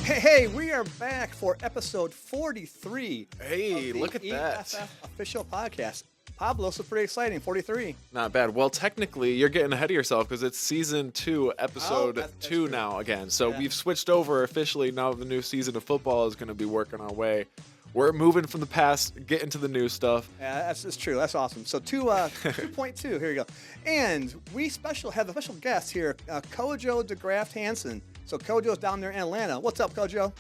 Hey, we are back for episode 43. Hey, of the look at that. EFF Official Podcast. Pablo, so pretty exciting, 43. Not bad. Well, technically, you're getting ahead of yourself because it's season 2, episode that's 2 true. now again. So Yeah. we've switched over officially. Now the new season of football is going to be working our way. We're moving from the past, getting to the new stuff. Yeah, that's true. That's awesome. So 2.2, here you go. And we have a special guest here, Cojo DeGraft Hansen. So Kojo's down there in Atlanta. What's up, Kojo?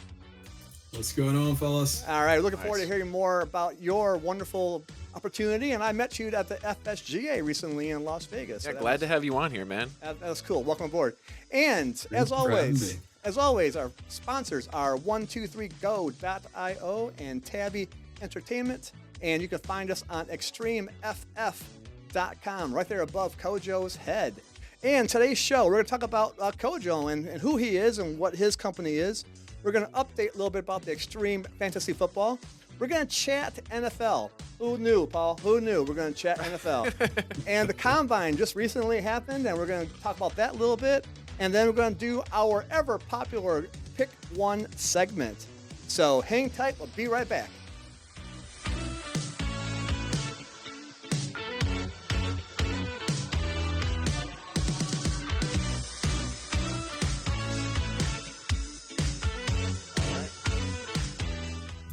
What's going on, fellas? All right, looking Nice. forward to hearing more about your wonderful opportunity. And I met you at the FSGA recently in Las Vegas. Yeah, So glad to have you on here, man. That was cool. Welcome aboard. And Thanks for having me. as always, our sponsors are 123go.io and Tabby Entertainment. And you can find us on extremeff.com, right there above Kojo's head. And today's show, we're going to talk about Kojo and who he is and what his company is. We're going to update a little bit about the extreme fantasy football. We're going to chat NFL. Who knew, Paul? Who knew? We're going to chat NFL. And the Combine just recently happened, and we're going to talk about that a little bit. And then we're going to do our ever popular Pick One segment. So hang tight. We'll be right back.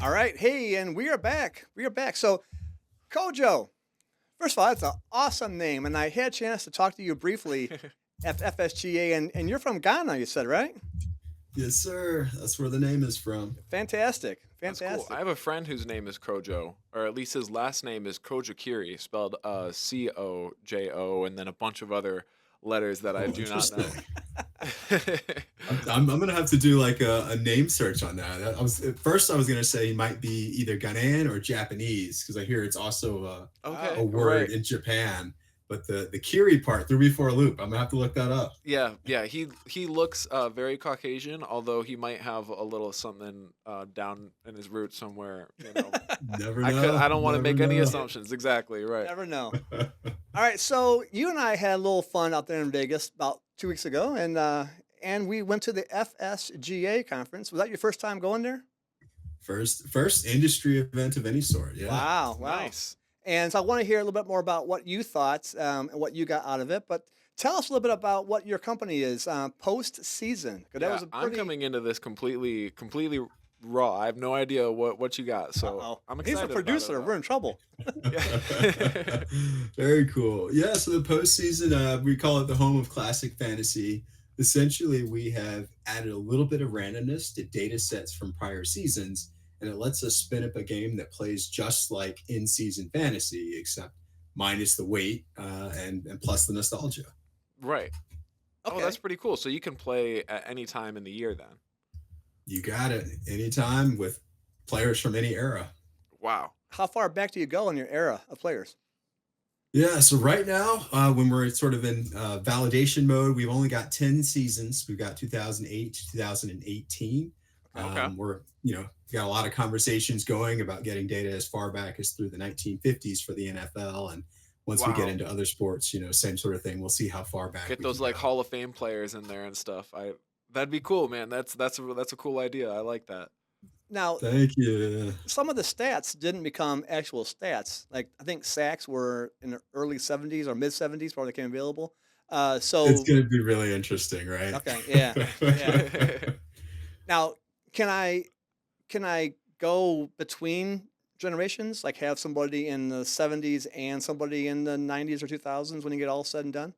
All right. Hey, and we are back. So, Kojo, first of all, that's an awesome name. And I had a chance to talk to you briefly at FSGA, and you're from Ghana, you said, right? Yes, sir. That's where the name is from. Fantastic. That's cool. I have a friend whose name is Cojo, or at least his last name is Kojokiri, spelled Cojo, and then a bunch of other letters that I do not know. I'm gonna have to do like a name search on that. At first I was gonna say he might be either Ghanaian or Japanese because I hear it's also Okay, a word right. in Japan. But the Kiri part threw me for a loop. I'm gonna have to look that up. Yeah. He looks very Caucasian, although he might have a little something down in his roots somewhere. You know, Never know. I don't want to Never make any know. assumptions. Exactly right. Never know. All right. So, you and I had a little fun out there in Vegas about 2 weeks ago, and we went to the FSGA conference. Was that your first time going there? First industry event of any sort. Yeah. Wow. Nice. And so I want to hear a little bit more about what you thought and what you got out of it. But tell us a little bit about what your company is, Postszn. Yeah, I'm coming into this completely raw. I have no idea what you got, so I'm excited. He's a producer. We're in trouble. Very cool. Yeah, so the postseason, we call it the home of classic fantasy. Essentially, we have added a little bit of randomness to data sets from prior seasons, and it lets us spin up a game that plays just like in-season fantasy, except minus the weight and plus the nostalgia. Right. Okay. Oh, that's pretty cool. So you can play at any time in the year then. You got it. Anytime with players from any era. Wow. How far back do you go in your era of players? Yeah, so right now, when we're sort of in validation mode, we've only got 10 seasons. We've got 2008 to 2018. Okay. We're, got a lot of conversations going about getting data as far back as through the 1950s for the NFL. And once we get into other sports, same sort of thing. We'll see how far back. Get we those can like go. Hall of Fame players in there and stuff. That'd be cool, man. That's a cool idea. I like that. Now, Thank you. some of the stats didn't become actual stats. Like, I think sacks were in the early 70s or mid 70s before they became available. So It's going to be really interesting, right? Okay, yeah. Now, can I go between generations? Like have somebody in the 70s and somebody in the 90s or 2000s when you get all said and done?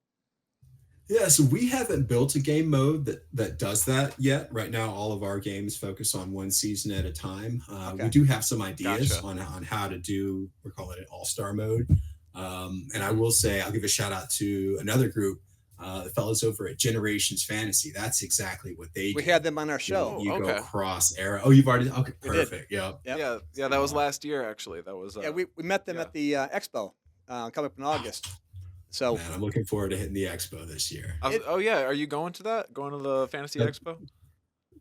Yeah, so we haven't built a game mode that does that yet. Right now, all of our games focus on one season at a time. Okay. We do have some ideas Gotcha. on how to do, we're calling it all-star mode. And I will say, I'll give a shout out to another group, the fellows over at Generations Fantasy. That's exactly what they We do. had them on our show. You okay. go cross era. Oh, you've already, okay, We did. perfect. Yep. Yep. Yeah. That was last year actually. That was. Yeah, we met them yeah. at the expo coming up in August. So Man, I'm looking forward to hitting the expo this year. Oh yeah, are you going to that? Going to the Fantasy Yep. Expo?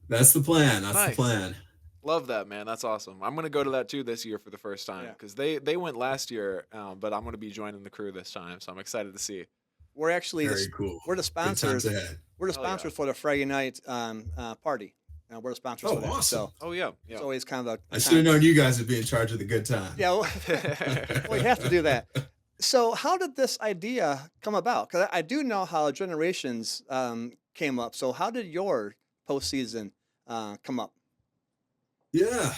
That's the plan. That's Nice. the plan. Love that, man. That's awesome. I'm gonna go to that too this year for the first time Yeah. because they went last year, but I'm gonna be joining the crew this time, so I'm excited to see. we're actually Very cool. we're the Good times sponsors. ahead. We're the Hell yeah. sponsors for the Friday night party. we're the sponsors Oh, for that. awesome. So Oh yeah, it's always kind of I should have known you guys would be in charge of the good time. Yeah, well, we have to do that. So how did this idea come about? Because I do know how Generations came up. So how did your postseason come up? Yeah,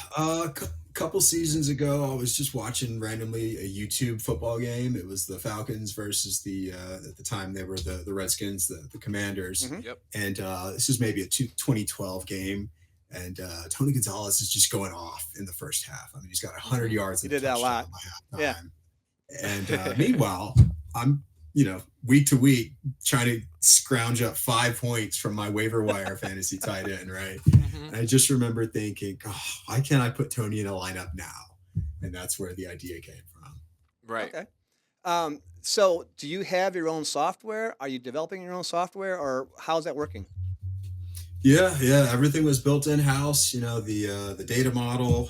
couple seasons ago, I was just watching randomly a YouTube football game. It was the Falcons versus the at the time they were the Redskins, the Commanders, Mhm. Yep. and this was maybe a 2012 game. And Tony Gonzalez is just going off in the first half. I mean, he's got 100 yards. He and a did that a lot. touchdown by Yeah. halftime. And meanwhile, I'm week to week trying to scrounge up 5 points from my waiver wire fantasy tight end, right? And I just remember thinking, oh, why can't I put Tony in a lineup now? And that's where the idea came from. Right. Okay. So do you have your own software? Are you developing your own software, or how's that working? Yeah, everything was built in house. The data model,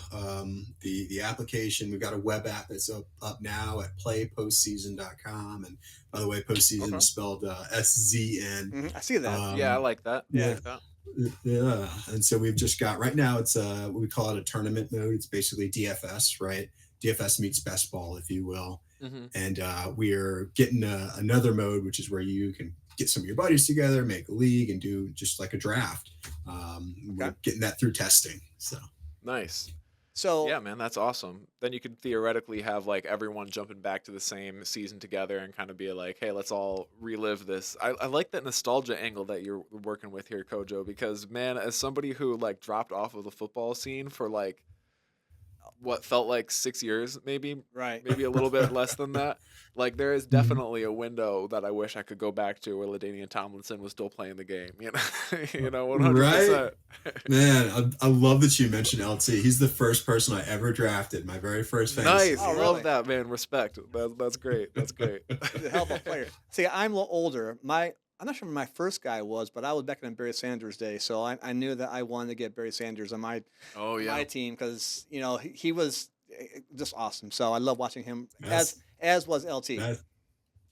the application. We've got a web app that's up now at playpostszn.com. And by the way, postseason is spelled SZN. Mhm, I see that. Yeah, I like that. yeah. I like that. Yeah, and so we've just got right now. It's we call it a tournament mode. It's basically DFS, right? DFS meets best ball, if you will. And we're getting another mode, which is where you can get some of your buddies together, make a league, and do just like a draft. We're getting that through testing. So Nice. So Yeah, man, that's awesome. Then you could theoretically have like everyone jumping back to the same season together and kind of be like, hey, let's all relive this. I like that nostalgia angle that you're working with here, Kojo, because man, as somebody who like dropped off of the football scene for like what felt like 6 years, maybe right. maybe a little bit less than that. Like there is definitely a window that I wish I could go back to where LaDainian Tomlinson was still playing the game. 100%. Man, I love that you mentioned LT. He's the first person I ever drafted. My very first fantasy. Nice, Oh, really? love that, man. Respect. That's great. That's great. He's a hell of a player. See, I'm a little older. I'm not sure who my first guy was, but I was back in Barry Sanders' day, so I knew that I wanted to get Barry Sanders on my Oh yeah. my team because he was just awesome. So I love watching him That's- as was LT.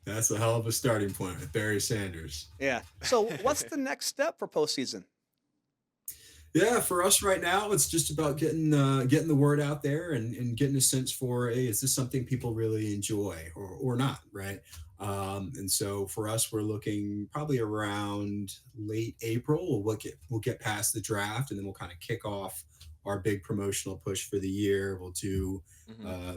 That's a hell of a starting point with Barry Sanders. Yeah. So what's the next step for postseason? Yeah, for us right now, it's just about getting the word out there and getting a sense for, hey, is this something people really enjoy or not, right? And so for us, we're looking probably around late April. We'll get past the draft, and then we'll kind of kick off our big promotional push for the year. We'll do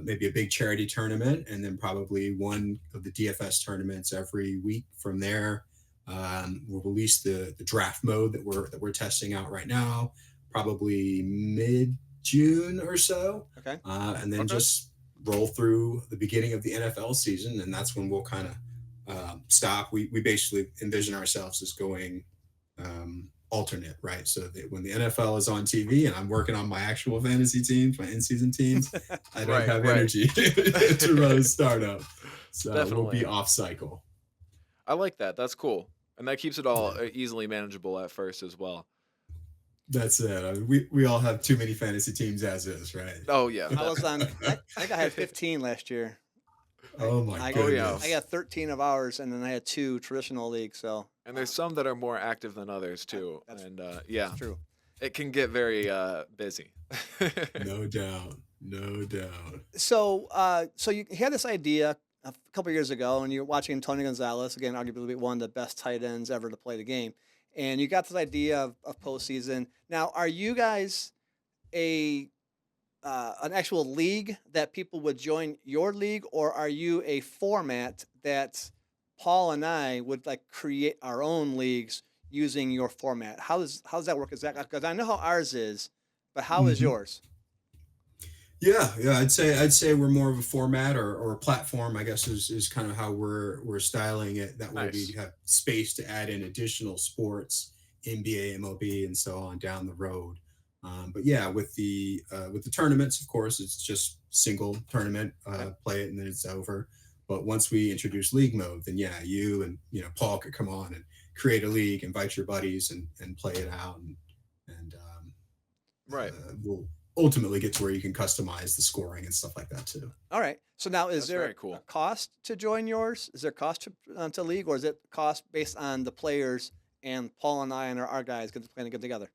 maybe a big charity tournament, and then probably one of the DFS tournaments every week from there. We'll release the draft mode that we're testing out right now, probably mid-June or so. Okay. And then just roll through the beginning of the NFL season, and that's when we'll kind of stop. We basically envision ourselves as going alternate, right? So that when the NFL is on TV and I'm working on my actual fantasy teams, my in-season teams, I don't have energy to run a startup. So we'll be off cycle. I like that. That's cool. And that keeps it all easily manageable at first as well. That's it. I mean, we all have too many fantasy teams as is, right? Oh, yeah. I was on. I think I had 15 last year. Oh my I goodness! got 13 of ours, and then I had 2 traditional leagues. So And there's some that are more active than others, too. And yeah, true. it can get very busy. No doubt. So so you had this idea a couple of years ago, and you're watching Tony Gonzalez, again, arguably one of the best tight ends ever to play the game. And you got this idea of postseason. Now, are you guys an actual league that people would join your league, or are you a format that Paul and I would like create our own leagues using your format? How does that work? Is that because I know how ours is, but how is yours? Yeah. I'd say we're more of a format or a platform, I guess is kind of how we're styling it. That way we have space to add in additional sports, NBA, MLB, and so on down the road. But yeah, with the tournaments, of course, it's just single tournament, play it and then it's over. But once we introduce league mode, then yeah, you and Paul could come on and create a league, invite your buddies and play it out, and we'll ultimately get to where you can customize the scoring and stuff like that too. All right. So now, is there very cool. a cost to join yours? Is there a cost to league, or is it cost based on the players and Paul and I and our guys get to play together?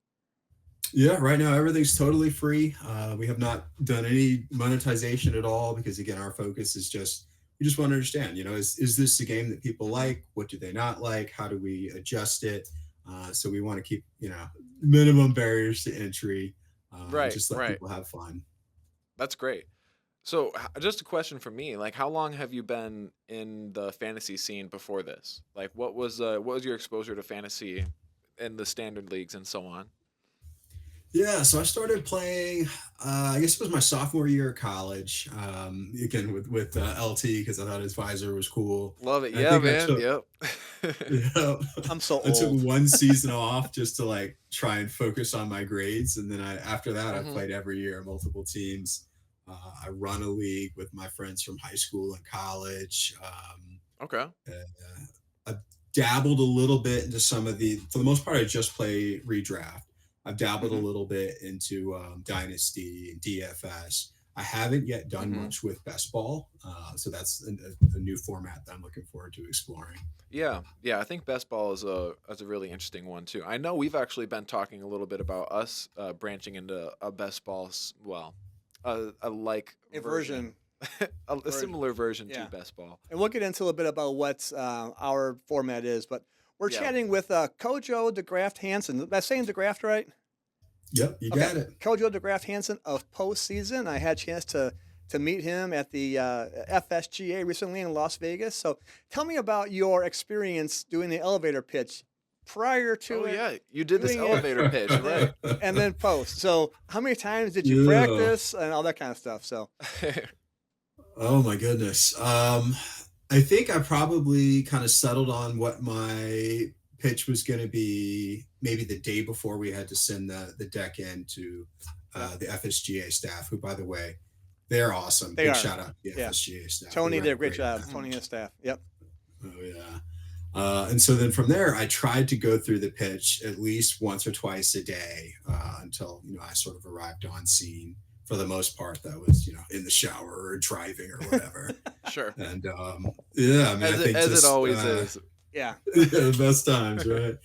Yeah, right now everything's totally free. We have not done any monetization at all because again, our focus is just we just want to understand. Is this a game that people Mhm. like? What do they not like? How do we adjust it? So we want to keep minimum barriers to entry and Right, just let right. people have fun. That's great. So, just a question for me, like, how long have you been in the fantasy scene before this? Like, what was your exposure to fantasy in the standard leagues and so on? Yeah, so I started playing. I guess it was my sophomore year of college. Again with LT because I thought his visor was cool, Love it. and I Yeah, think I man. took Yep. yeah, I'm so I took old. one season off just to like try and focus on my grades, and then after that I hmm played every year, multiple teams. I run a league with my friends from high school and college. Okay. I've dabbled a little bit into some of for the most part, I just play redraft. I've dabbled a hmm little bit into Dynasty and DFS. I haven't yet done hmm much with best ball, so that's a new format that I'm looking forward to exploring. Yeah, yeah. I think best ball is a really interesting one too. I know we've actually been talking a little bit about us branching into a best ball, well, a like A version, version, a version. similar version to Yeah. best ball. And we'll get into a little bit about what our format is, but we're Yeah. chatting with Kojo DeGraft Hansen. Am I saying DeGraft right? Yep, you Okay. got it. Kojo DeGraft Hansen of Postseason. I had a chance to meet him at the FSGA recently in Las Vegas. So tell me about your experience doing the elevator pitch prior to Oh it, yeah, you did this doing it, elevator pitch, right? and then post. So how many times did you Yeah. practice and all that kind of stuff? So Oh my goodness. I think I probably kind of settled on what my pitch was going to be maybe the day before we had to send the deck in to yeah, the FSGA staff, who, by the way, they're awesome. they Big are. shout out to the Yeah. FSGA staff. They Tony run did a a great great job. event. Tony and his staff. Yep. Oh, yeah. And so then from there, I tried to go through the pitch at least once or twice a day until I sort of arrived on scene. For the most part, that was in the shower or driving or whatever. Sure. And yeah, I mean, I think As it just always is. Yeah. yeah, the best times, right?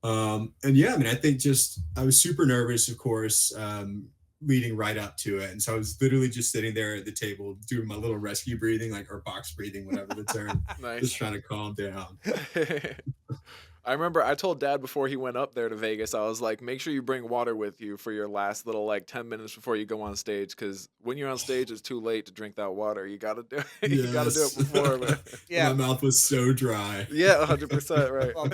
And yeah, I mean, I think just I was super nervous, of course, leading right up to it, and so I was literally just sitting there at the table doing my little rescue breathing, like or box breathing, whatever the term, just Nice. trying to calm down. I remember I told Dad before he went up there to Vegas, I was like, make sure you bring water with you for your last little like 10 minutes before you go on stage, because when you're on stage, it's too late to drink that water. You gotta do it. You gotta do it Yes, before, man. Yeah. my mouth was so dry. Yeah, 100% right. Well,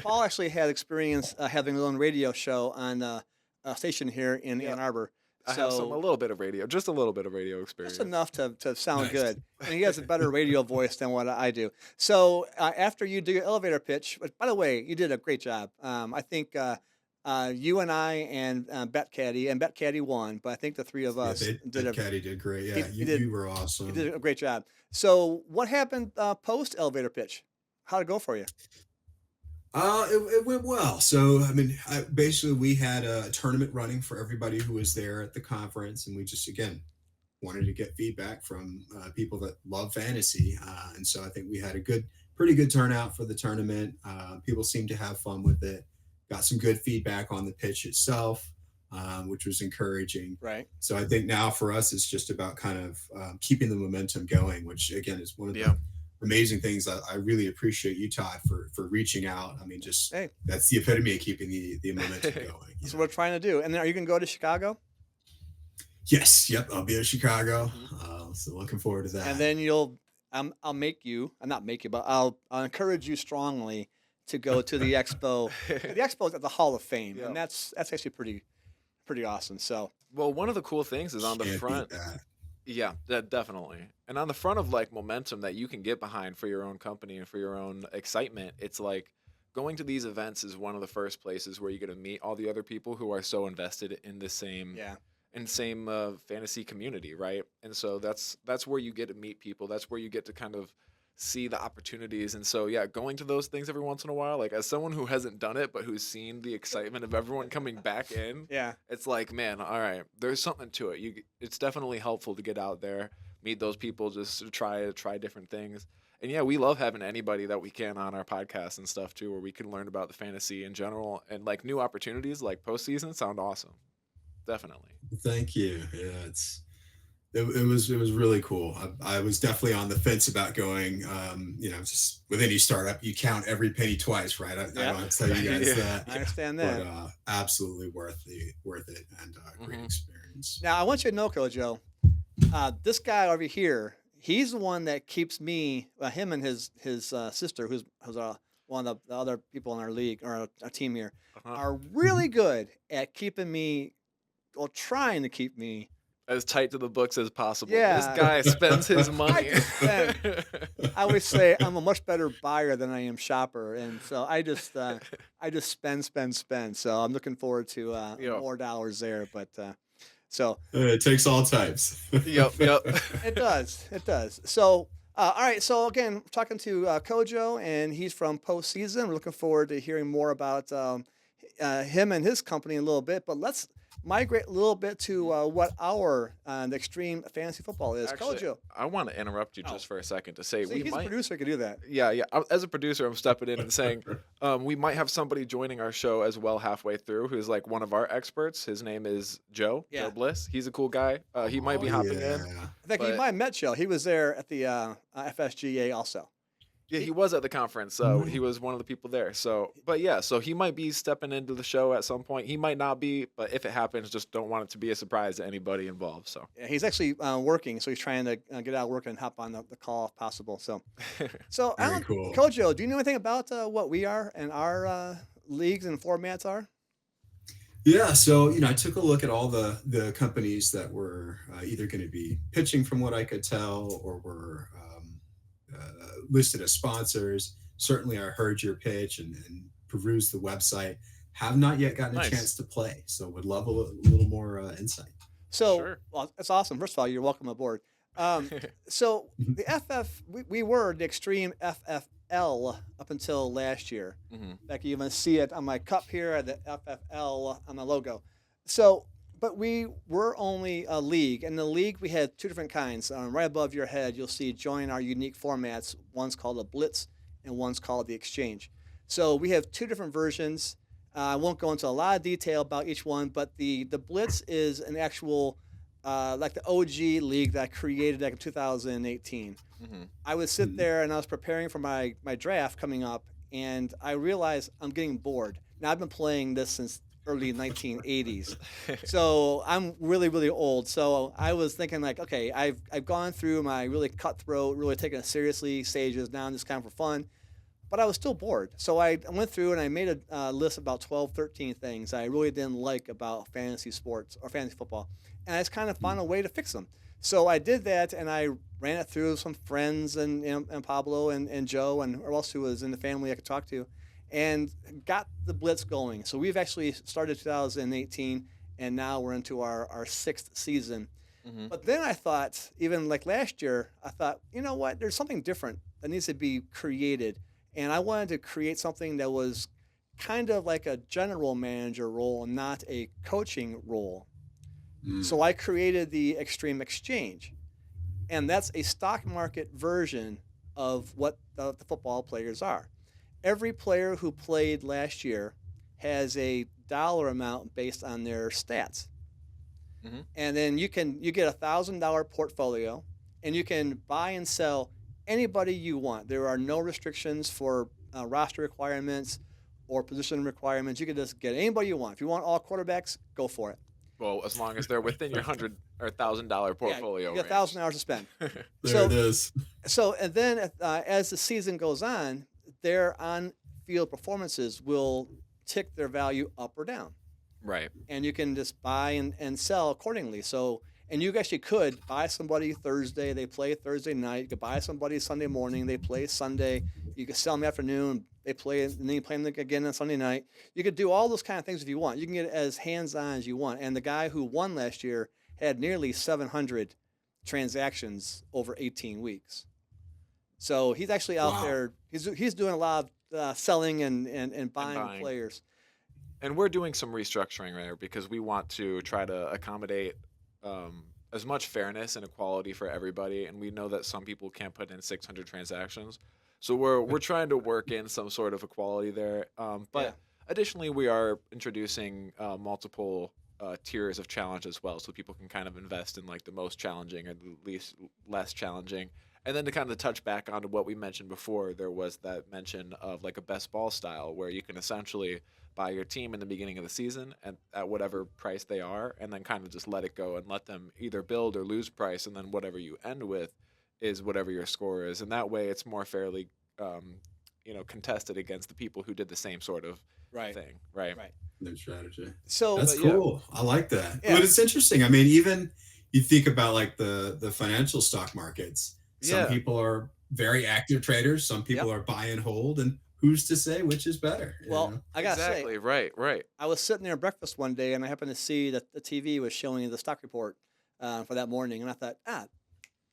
Paul actually had experience having his own radio show on a station here in Yeah, Ann Arbor. I have a So little bit of radio, just a little bit of radio just experience. enough to sound Nice. good. And he has a better radio voice than what I do. So after you do your elevator pitch, but by the way, you did a great job. I think you and I and Bet Caddy, and Bet Caddy won, but I think the three of Yeah, us did Big Caddy did great. he, Yeah, he you did were he awesome. did a great job. So what happened post elevator pitch? How'd it go for you? It went well. So, I mean, basically, we had a tournament running for everybody who was there at the conference, and we just again wanted to get feedback from people that love fantasy, and so I think we had a pretty good turnout for the tournament. People seemed to have fun with it. Got some good feedback on the pitch itself, which was encouraging. Right. So I think now for us, it's just about kind of keeping the momentum going, which again is one of Yeah. the amazing things. I really appreciate you, Todd, for reaching out. I mean, just Hey, that's the epitome of keeping the momentum going. that's what we're trying to do. And then are you going to go to Chicago? Yes, yep. I'll be in Chicago, Mhm. so looking forward to that. And then I'll make you, not make you, but I'll encourage you strongly to go to the expo. The expo is at the Hall of Fame, Yeah. and that's actually pretty awesome. So Well, one of the cool things is on the Can't beat front. that. Yeah, definitely. And on the front of like momentum that you can get behind for your own company and for your own excitement, it's like going to these events is one of the first places where you get to meet all the other people who are so invested in the same yeah, fantasy community, right? And so that's where you get to meet people. That's where you get to kind of see the opportunities. And so yeah, going to those things every once in a while, like as someone who hasn't done it but who's seen the excitement of everyone coming back in, yeah, it's like, man, all right, there's something to it. It's definitely helpful to get out there, meet those people, just to try different things. And yeah, we love having anybody that we can on our podcast and stuff too, where we can learn about the fantasy in general and like new opportunities like postseason sound awesome. Definitely. Thank you. Yeah, it was really cool. I was definitely on the fence about going. Just with any startup, you count every penny twice, right? I don't have to tell you guys that. I understand that. But absolutely worth it, and great experience. Now I want you to know, Kojo, this guy over here, he's the one that keeps me, him and his sister, who's one of the other people in our league or our team here, are really good at keeping me, or trying to keep me as tight to the books as possible. Yeah. This guy spends his money. I always say I'm a much better buyer than I am shopper, and so I just spend. So I'm looking forward to more dollars there. But so it takes all types. Yep. It does. So all right. So again, talking to Kojo, and he's from Postszn. We're looking forward to hearing more about him and his company in a little bit. But let's migrate a little bit to what our extreme fantasy football is. Actually, Kojo, I want to interrupt you just for a second to say he's a producer, could do that. Yeah. As a producer, I'm stepping in and saying we might have somebody joining our show as well halfway through who's like one of our experts. His name is Joe Bliss. He's a cool guy. He might be hopping in. I think you might have met Joe. He was there at the FSGA also. Yeah, he was at the conference, so he was one of the people there. So he might be stepping into the show at some point. He might not be, but if it happens, just don't want it to be a surprise to anybody involved. So yeah, he's actually working, so he's trying to get out of work and hop on the call if possible. So Very cool. Kojo, do you know anything about what we are and our leagues and formats are? Yeah, so I took a look at all the companies that were either going to be pitching, from what I could tell, or were listed as sponsors. Certainly, I heard your pitch and perused the website. Have not yet gotten a chance to play, so would love a little more insight. So, well, that's awesome. First of all, you're welcome aboard. So the FF, we were the Extreme FFL up until last year. In fact, you even see it on my cup here, the FFL on the logo. So, but we were only a league. In the league, we had two different kinds. Right above your head, you'll see join our unique formats. One's called a Blitz, and one's called the Exchange. So we have two different versions. I won't go into a lot of detail about each one, but the Blitz is an actual, like the OG league that I created back in 2018. I would sit there and I was preparing for my draft coming up, and I realized I'm getting bored. Now, I've been playing this since early 1980s. So I'm really, really old. So I was thinking like, okay, I've gone through my really cutthroat, really taking it seriously stages. Now I'm just kind of for fun. But I was still bored. So I went through and I made a list of about 12, 13 things I really didn't like about fantasy sports or fantasy football. And I just kind of found a way to fix them. So I did that, and I ran it through some friends and Pablo and Joe and who else who was in the family I could talk to, and got the Blitz going. So we've actually started 2018, and now we're into our sixth season. But then I thought, even like last year, I thought, you know what, there's something different that needs to be created. And I wanted to create something that was kind of like a general manager role, not a coaching role. So I created the Extreme Exchange. And that's a stock market version of what the football players are. Every player who played last year has a dollar amount based on their stats. And then you get $1,000 portfolio, and you can buy and sell anybody you want. There are no restrictions for roster requirements or position requirements. You can just get anybody you want. If you want all quarterbacks, go for it. Well, as long as they're within your $100 or $1,000 portfolio. You got $1,000 to spend. There it is. So, and then as the season goes on, their on-field performances will tick their value up or down. Right. And you can just buy and sell accordingly. So, and you actually could buy somebody Thursday, they play Thursday night. You could buy somebody Sunday morning, they play Sunday. You could sell them afternoon, they play, and then you play them again on Sunday night. You could do all those kind of things if you want. You can get as hands-on as you want. And the guy who won last year had nearly 700 transactions over 18 weeks. So he's actually out there. He's doing a lot of selling and buying players. And we're doing some restructuring there because we want to try to accommodate as much fairness and equality for everybody, and we know that some people can't put in 600 transactions, so we're trying to work in some sort of equality there. But additionally, we are introducing multiple tiers of challenge as well, so people can kind of invest in like the most challenging or the least less challenging. And then to kind of touch back onto what we mentioned before, there was that mention of like a best ball style where you can essentially buy your team in the beginning of the season at whatever price they are, and then kind of just let it go and let them either build or lose price, and then whatever you end with is whatever your score is. And that way it's more fairly, contested against the people who did the same sort of thing. Right. Their strategy. So that's cool. I like that. Yeah. But it's interesting. I mean, even you think about like the financial stock markets. Some people are very active traders. Some people are buy and hold, and who's to say which is better? Well, I gotta say, right. I was sitting there at breakfast one day, and I happened to see that the TV was showing the stock report for that morning, and I thought,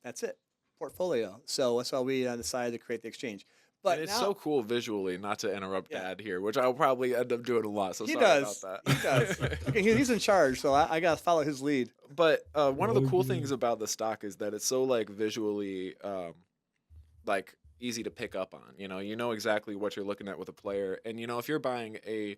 that's it, portfolio. So that's why we decided to create the exchange. But and it's so cool visually, not to interrupt Dad here, which I'll probably end up doing a lot. So he sorry does. about that. He does. Okay, he's in charge, so I got to follow his lead. But one of the cool things about the stock is that it's so like visually, like easy to pick up on. You know exactly what you're looking at with a player, and if you're buying a,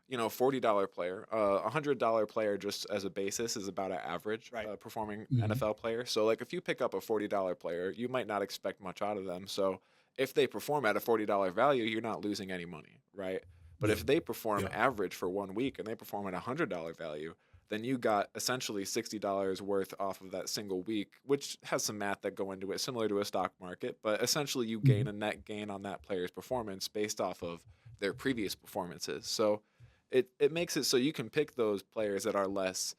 $40 player, $100 player just as a basis is about an average performing NFL player. So like if you pick up a $40 player, you might not expect much out of them. So if they perform at a $40 value, you're not losing any money, right? But if they perform average for 1 week and they perform at a $100 value, then you got essentially $60 worth off of that single week, which has some math that go into it, similar to a stock market. But essentially, you gain a net gain on that player's performance based off of their previous performances. So it makes it so you can pick those players that are less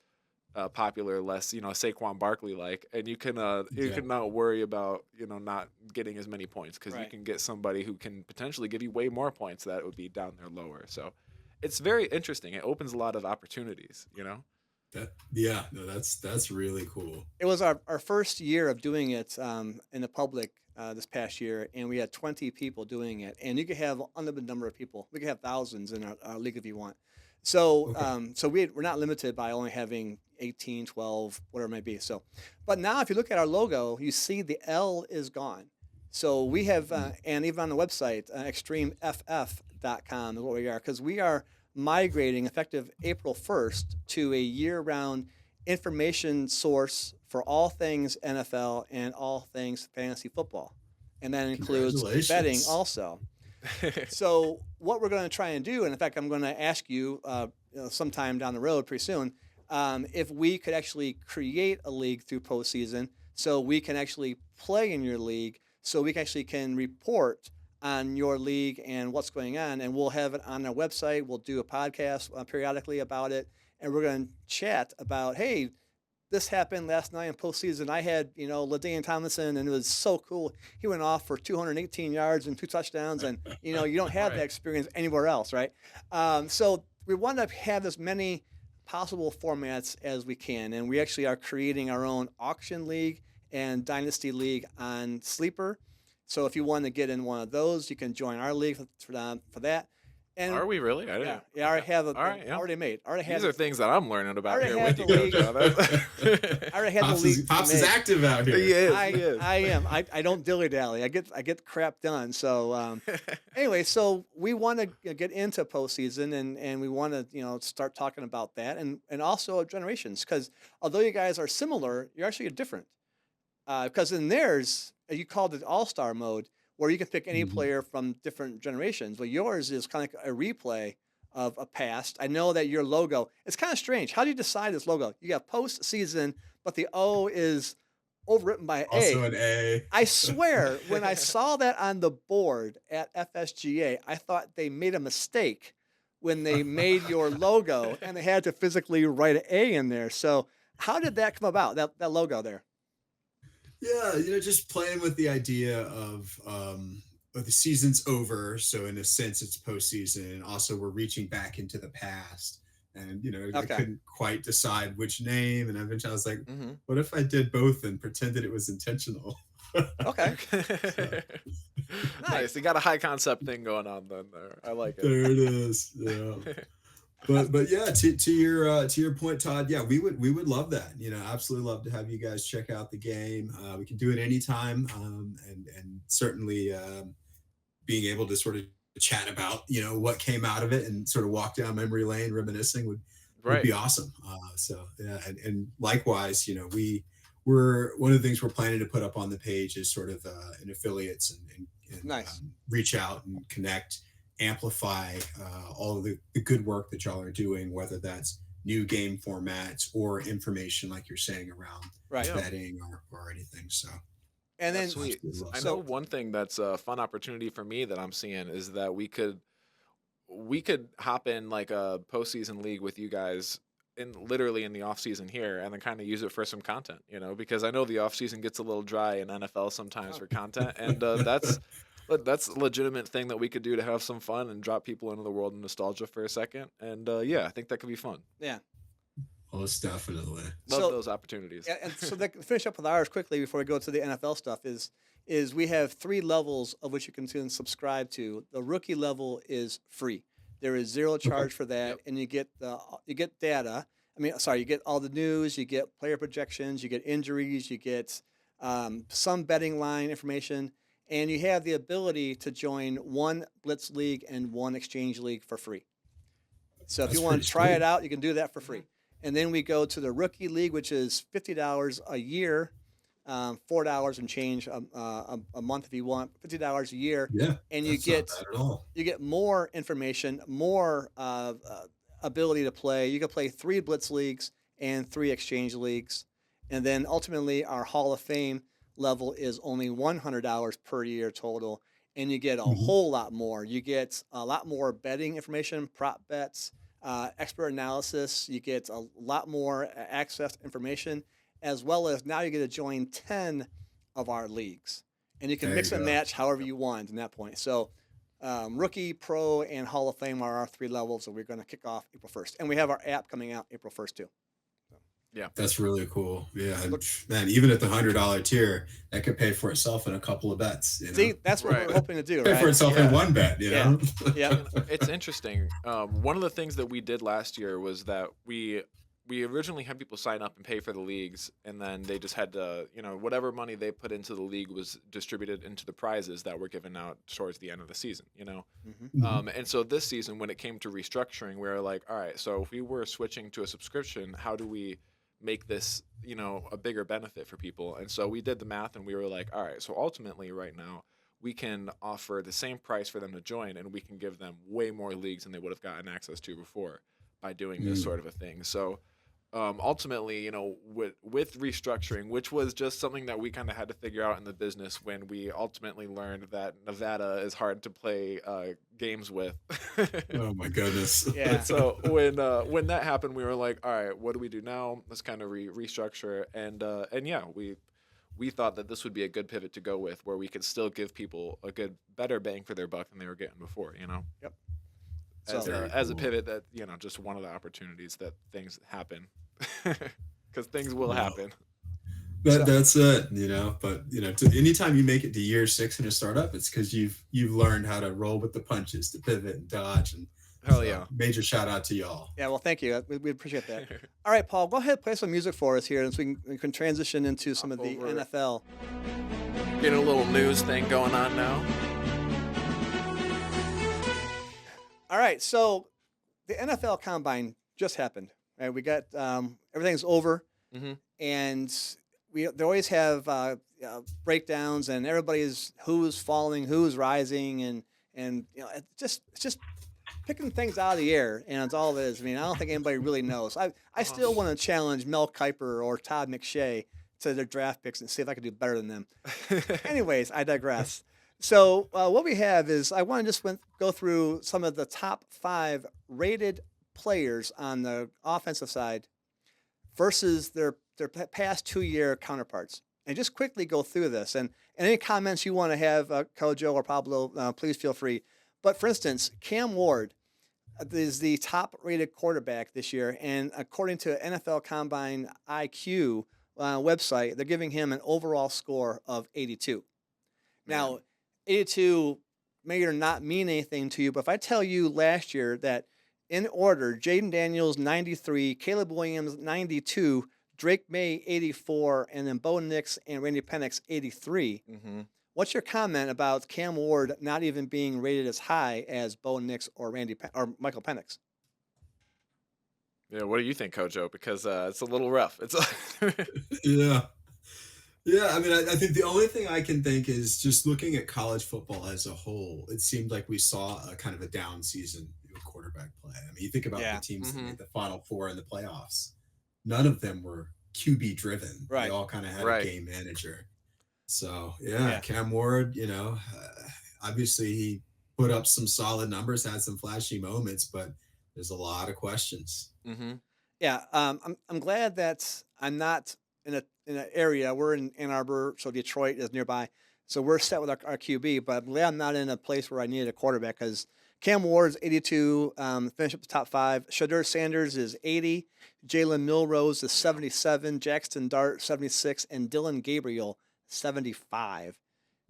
popular, less Saquon Barkley like, and you can not worry about not getting as many points because you can get somebody who can potentially give you way more points that would be down there lower. So it's very interesting. It opens a lot of opportunities. That's really cool. It was our first year of doing it in the public this past year, and we had 20 people doing it, and you could have unlimited number of people. We could have thousands in our league if you want. So we're not limited by only having 18, 12, whatever it may be. So, but now if you look at our logo, you see the L is gone. So we have, and even on the website, extremeff.com is what we are, because we are migrating effective April 1st to a year-round information source for all things NFL and all things fantasy football. And that includes betting also. So what we're going to try and do, and in fact, I'm going to ask you sometime down the road pretty soon, if we could actually create a league through postseason so we can actually play in your league, so we can report on your league and what's going on, and we'll have it on our website. We'll do a podcast periodically about it, and we're going to chat about, hey, this happened last night in postseason. I had, LaDainian Tomlinson, and it was so cool. He went off for 218 yards and 2 touchdowns, and, you don't have that experience anywhere else, right? So we want to have as many possible formats as we can, and we actually are creating our own auction league and dynasty league on Sleeper. So if you want to get in one of those, you can join our league for that. And are we really? I didn't. Yeah, I already have already made. These are things that I'm learning about here with you, Cojo. I already had the league. Pops is active out here. He is. I am. I don't dilly dally. I get crap done. So anyway, so we want to get into postseason, and we want to start talking about that, and also generations, because although you guys are similar, you're actually different. Because in theirs, you called it All-Star mode, where you can pick any player from different generations. Well, yours is kind of like a replay of a past. I know that your logo, it's kind of strange. How do you decide this logo? You got postseason, but the O is overwritten by also an A. I swear, when I saw that on the board at FSGA, I thought they made a mistake when they made your logo, and they had to physically write an A in there. So how did that come about, that logo there? Yeah, just playing with the idea of the season's over, so in a sense it's postseason, and also we're reaching back into the past, and I couldn't quite decide which name, and eventually I was like, what if I did both and pretended it was intentional? Okay. Nice. You got a high concept thing going on then there. I like it. There it is. Yeah. But yeah, to your point, Todd. Yeah, we would love that. Absolutely love to have you guys check out the game. We can do it anytime, and certainly being able to sort of chat about what came out of it and sort of walk down memory lane, reminiscing would Right. be awesome. So yeah, and likewise, we're one of the things we're planning to put up on the page is sort of an affiliates and Nice. reach out and connect, amplify all of the good work that y'all are doing, whether that's new game formats or information like you're saying around Right. Yeah. betting or anything. So And then That's sweet. absolutely love I it. know one thing that's a fun opportunity for me that I'm seeing is that we could hop in like a postseason league with you guys literally in the off season here, and then kind of use it for some content, because I know the off season gets a little dry in NFL sometimes for content, and that's a legitimate thing that we could do to have some fun and drop people into the world of nostalgia for a second, and yeah, I think that could be fun. yeah. Most definitely. Love So- those opportunities. And so to finish up with ours quickly before we go to the NFL stuff is we have 3 levels of which you can subscribe to. The rookie level is free. There is zero charge for that, Yep. and you get data. You get all the news, you get player projections, you get injuries, you get some betting line information, and you have the ability to join 1 Blitz league and 1 exchange league for free. So if That's you want pretty to try sweet. it out, you can do that for free. And then we go to the rookie league, which is $50 a year, $4 and change a month if you want, $50 a year, Yeah, and you that's get not bad at all. more information, more ability to play. You can play 3 Blitz leagues and 3 exchange leagues, and then ultimately our Hall of Fame level is only $100 per year total, and you get a Mhm. whole lot more. You get a lot more betting information, prop bets, expert analysis. You get a lot more access to information, as well as now you get to join 10 of our leagues, and you can There mix you and go. match however you want in that point. So rookie, pro, and Hall of Fame are our 3 levels that we're going to kick off April 1st. And we have our app coming out April 1st, too. That's really cool. Yeah, and, Look- man, even at the $100 tier, that could pay for itself in a couple of bets. See, that's what Right. we're hoping to do, pay for right? itself in Yeah. one bet. Yeah. Yeah. It's interesting. One of the things that we did last year was that we originally had people sign up and pay for the leagues, and then they just had to, whatever money they put into the league was distributed into the prizes that were given out towards the end of the season. Mhm. And so this season, when it came to restructuring, we were like, all right, so if we were switching to a subscription, how do we make this, a bigger benefit for people? And so we did the math, and we were like, all right, so ultimately right now we can offer the same price for them to join, and we can give them way more leagues than they would have gotten access to before by doing this sort of a thing. So ultimately, with restructuring, which was just something that we kind of had to figure out in the business when we ultimately learned that Nevada is hard to play games with. Oh my goodness. Yeah. So when that happened, we were like, all right, what do we do now? Let's kind of restructure, and yeah, we thought that this would be a good pivot to go with, where we could still give people a better bang for their buck than they were getting before. Yep. As, So- as a pivot, that just one of the opportunities that things happen, because things will Wow. happen. That's it, But anytime you make it to year 6 in a startup, it's because you've learned how to roll with the punches, to pivot and dodge, and Hell so, yeah. major shout out to y'all. Yeah, well, thank you. We appreciate that. All right, Paul, go ahead, play some music for us here, and so we can transition into some of the Over. NFL. Getting a little news thing going on now. All right, so the NFL Combine just happened. Right, we got everything's over, Mhm. and they always have breakdowns, and everybody's who's falling, who's rising, and it's just picking things out of the air, and it's all it is. I mean, I don't think anybody really knows. I still want to challenge Mel Kiper or Todd McShay to their draft picks and see if I can do better than them. Anyways, I digress. So what we have is I want to just go through some of the top 5 rated players on the offensive side versus their past 2-year counterparts, and just quickly go through this. And any comments you want to have, Kojo or Pablo, please feel free. But for instance, Cam Ward is the top rated quarterback this year, and according to NFL Combine IQ website, they're giving him an overall score of 82. Now, 82 may or not mean anything to you, but if I tell you last year that in order: Jaden Daniels 93, Caleb Williams 92, Drake May 84, and then Bo Nix and Randy Penix 83. Mm-hmm. What's your comment about Cam Ward not even being rated as high as Bo Nix or or Michael Penix? Yeah, what do you think, Kojo? Because it's a little rough. It's Yeah. Yeah, I mean, I think the only thing I can think is just looking at college football as a whole, it seemed like we saw a kind of a down season of quarterback play. I mean, you think about the teams that made the Final Four in the playoffs. None of them were QB driven. Right. They all kind of had a game manager. So, Cam Ward, obviously he put up some solid numbers, had some flashy moments, but there's a lot of questions. Mm-hmm. Yeah, I'm glad that I'm not in an area. We're in Ann Arbor, so Detroit is nearby. So we're set with our QB, but I'm glad I'm not in a place where I needed a quarterback because Cam Ward's 82, finished up the top 5. Shadur Sanders is 80. Jalen Milrose is 77. Jackson Dart, 76. And Dylan Gabriel, 75.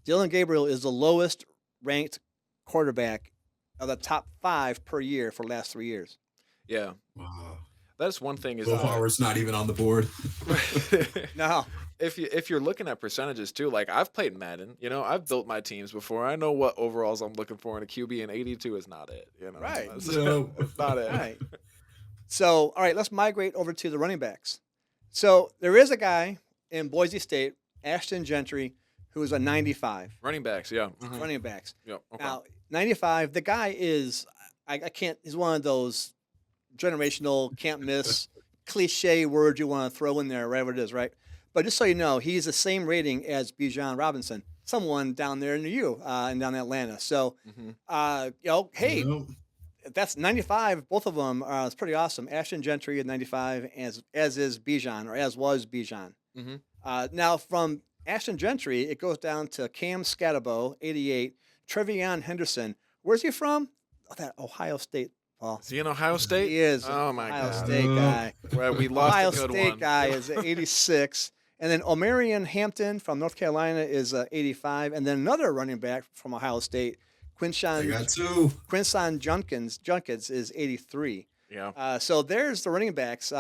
Dylan Gabriel is the lowest ranked quarterback of the top 5 per year for the last 3 years. Yeah. Wow. That's one thing is Will Howard's not even on the board. No. If you're looking at percentages too, like I've played Madden, I've built my teams before. I know what overalls I'm looking for in a QB, and 82 is not it. Right. That's not it. Right. So, all right, let's migrate over to the running backs. So there is a guy in Boise State, Ashton Gentry, who is a 95. Running backs, yeah. Mm-hmm. Running backs. Yep. Okay. Now, 95, the guy is, I can't, he's one of those generational, can't miss, cliche words you want to throw in there, whatever it is, right? But just so you know, he's the same rating as Bijan Robinson, someone down there near you and down in Atlanta. So, hey, that's 95. Both of them it's pretty awesome. Ashton Gentry at 95, as is Bijan, or as was Bijan. Mm-hmm. Now, from Ashton Gentry, it goes down to Cam Scatabo, 88, Trevion Henderson. Where's he from? Oh, that Ohio State. Well, is he in Ohio State? He is. Oh, my Ohio God. State guy. Well, we lost Ohio a good State one. guy is 86. And then Omarion Hampton from North Carolina is 85. And then another running back from Ohio State, Quinshawn Junkins is 83. Yeah. So there's the running backs.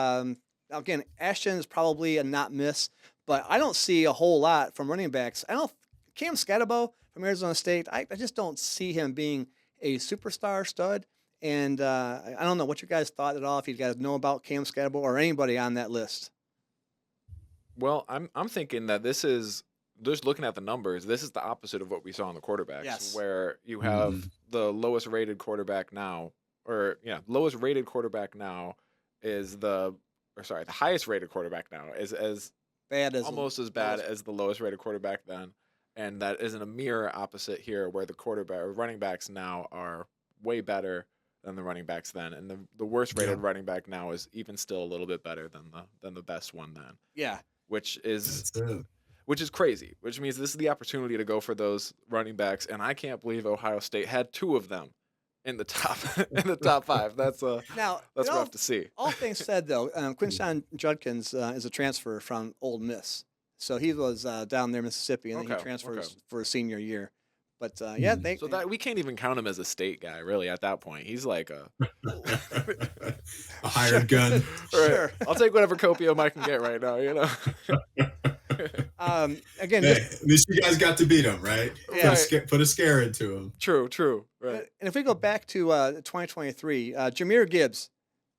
Again, Ashton is probably a not miss, but I don't see a whole lot from running backs. Cam Scatabo from Arizona State, I just don't see him being a superstar stud. And I don't know what you guys thought at all, if you guys know about Cam Scatabo or anybody on that list. Well, I'm thinking that this is, just looking at the numbers, this is the opposite of what we saw in the quarterbacks, where you have the lowest rated quarterback now, lowest rated quarterback now is the highest rated quarterback now is almost as bad as the lowest rated quarterback then. And that isn't a mirror opposite here, where the running backs now are way better than the running backs then, and the worst rated running back now is even still a little bit better than the best one then. Yeah, which is crazy. Which means this is the opportunity to go for those running backs, and I can't believe Ohio State had 2 of them in the top 5. That's rough to see. All things said, though, Quinshawn Judkins is a transfer from Ole Miss, so he was down there in Mississippi, and then he transfers for his senior year. But so that we can't even count him as a state guy, really. At that point, he's like a hired gun. Sure, I'll take whatever copium I can get right now. Again, at least you guys got to beat him, right? Yeah. Put a scare into him. True. Right. And if we go back to 2023, Jahmyr Gibbs,